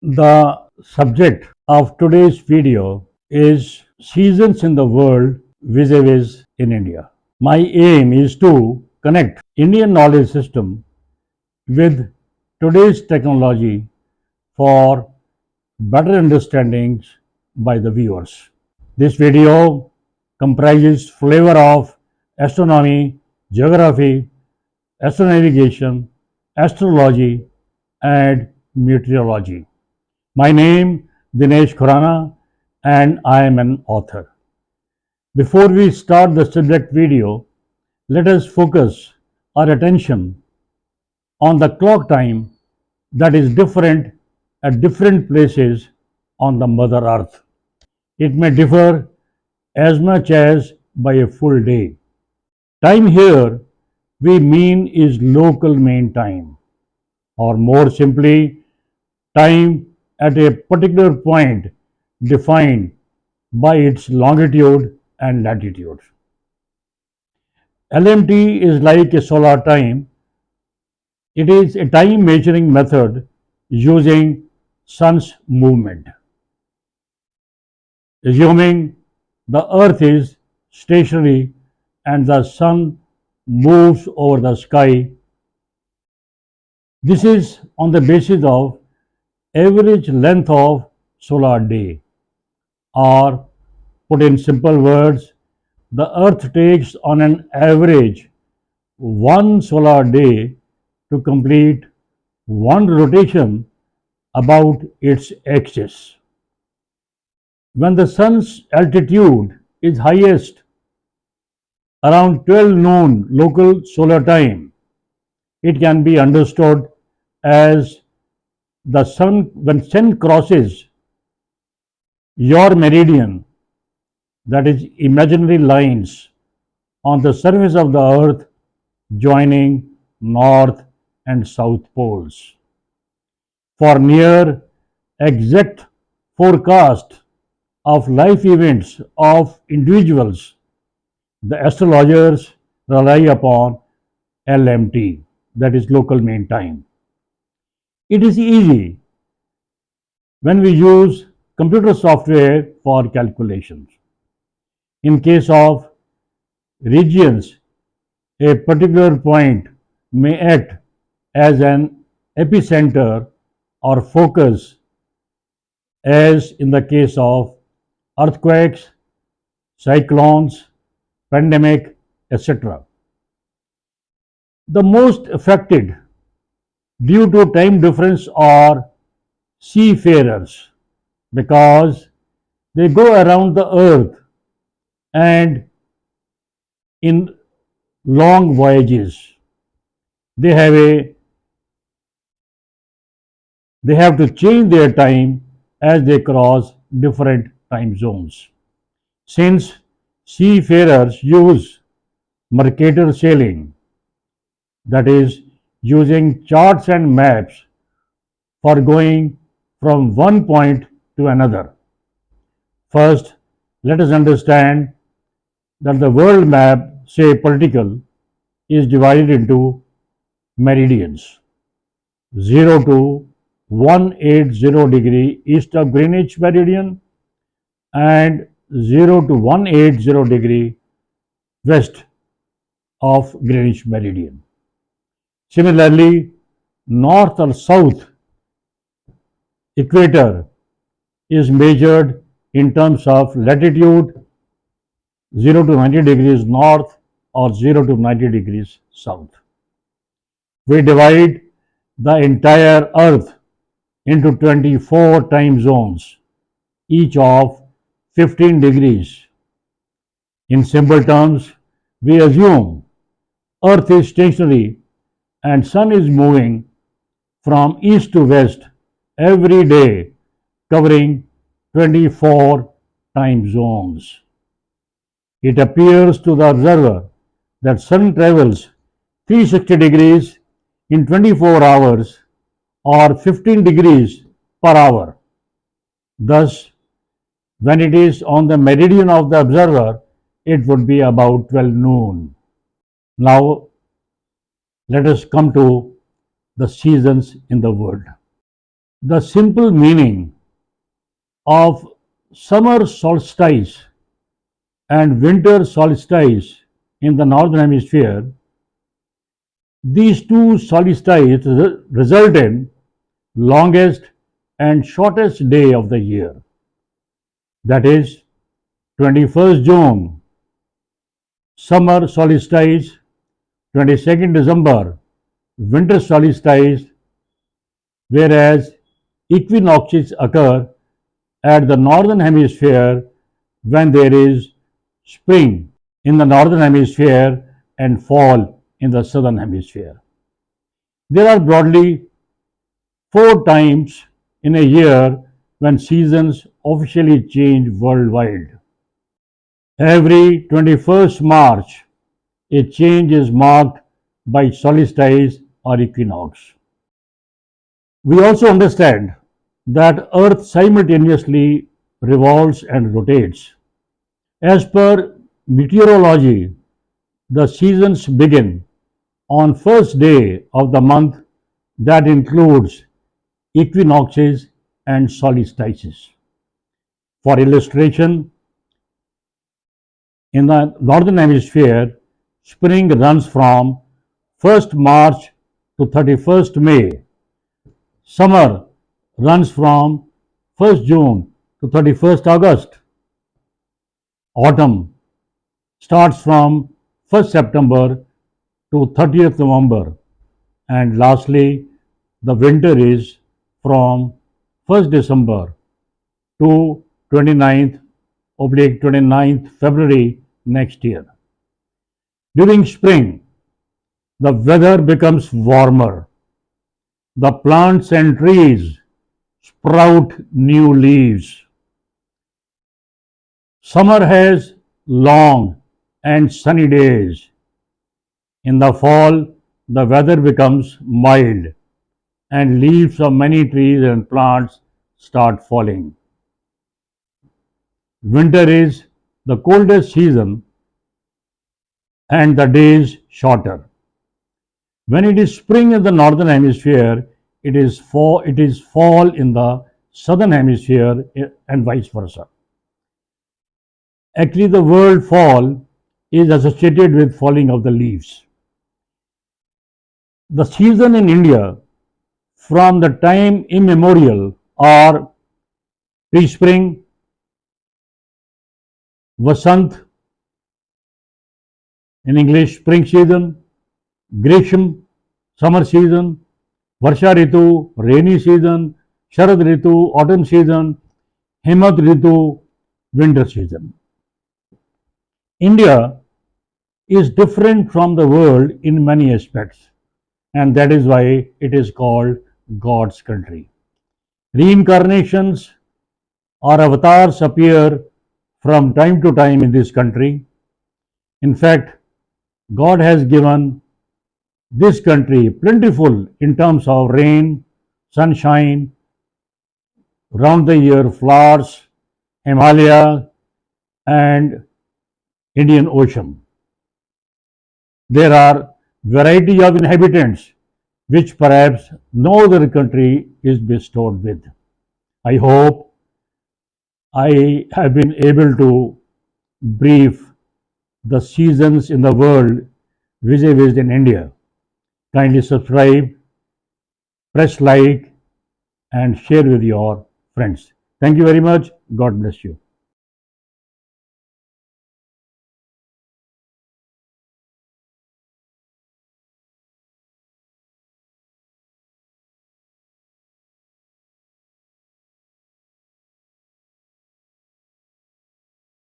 The subject of today's video is seasons in the world vis-a-vis in India. My aim is to connect Indian knowledge system with today's technology for better understandings by the viewers. This video comprises flavor of astronomy, geography, astronavigation, astrology, and meteorology. My name Dinesh Khurana and I am an author. Before we start the subject video, let us focus our attention on the clock time that is different at different places on the Mother Earth. It may differ as much as by a full day. Time here we mean is local mean time, or more simply, time at a particular point defined by its longitude and latitude. LMT is like a solar time. It is a time measuring method using sun's movement. Assuming the earth is stationary and the sun moves over the sky, this is on the basis of average length of solar day, or put in simple words, the earth takes on an average one solar day to complete one rotation about its axis. When the sun's altitude is highest around 12 noon local solar time, it can be understood as the sun when sun crosses your meridian, that is imaginary lines on the surface of the earth joining north and south poles. For near exact forecast of life events of individuals, the astrologers rely upon LMT, that is local mean time. It is easy when we use computer software for calculations. In case of regions, a particular point may act as an epicenter or focus, as in the case of earthquakes, cyclones, pandemic, etc. The most affected due to time difference are seafarers, because they go around the earth and in long voyages they have a they have to change their time as they cross different time zones. Since seafarers use Mercator sailing, that is, using charts and maps for going from one point to another. First, let us understand that the world map, say political, is divided into meridians: 0 to 180 east of Greenwich meridian and 0 to 180 west of Greenwich meridian. Similarly, north or south equator is measured in terms of latitude: 0 to 90 degrees north or 0 to 90 degrees south. We divide the entire earth into 24 time zones, each of 15 degrees. In simple terms, we assume earth is stationary and sun is moving from east to west every day, covering 24 time zones. It appears to the observer that sun travels 360 degrees in 24 hours or 15 degrees per hour. Thus, when it is on the meridian of the observer, it would be about 12 noon. Now, let us come to the seasons in the world. The simple meaning of summer solstice and winter solstice in the northern hemisphere, these two solstices result in longest and shortest day of the year. That is 21st June, summer solstice, 22nd December, winter solstice, whereas equinoxes occur at the northern hemisphere when there is spring in the northern hemisphere and fall in the southern hemisphere. There are broadly four times in a year when seasons officially change worldwide. Every 21st March, a change is marked by solstice or equinox. We also understand that Earth simultaneously revolves and rotates. As per meteorology, the seasons begin on first day of the month, that includes equinoxes and solstices. For illustration, in the northern hemisphere, spring runs from 1st March to 31st May. Summer runs from 1st June to 31st August. Autumn starts from 1st September to 30th November. And lastly, the winter is from 1st December to 29th February next year. During spring, the weather becomes warmer. The plants and trees sprout new leaves. Summer has long and sunny days. In the fall, the weather becomes mild and leaves of many trees and plants start falling. Winter is the coldest season and the days shorter. When it is spring in the northern hemisphere, it is fall in the southern hemisphere and vice versa. Actually, the word fall is associated with falling of the leaves. The season in India from the time immemorial are pre-spring, Vasant, in English spring season, Grisham, summer season, Varsha Ritu, rainy season, Sharad Ritu, autumn season, Hemant Ritu, winter season. India is different from the world in many aspects, and that is why it is called God's country. Reincarnations or avatars appear from time to time in this country. In fact, God has given this country plentiful in terms of rain, sunshine, round the year flowers, Himalaya, and Indian Ocean. There are variety of inhabitants which perhaps no other country is bestowed with. I hope I have been able to brief the seasons in the world vis-a-vis in India. Kindly subscribe, press like, and share with your friends. Thank you very much. God bless you.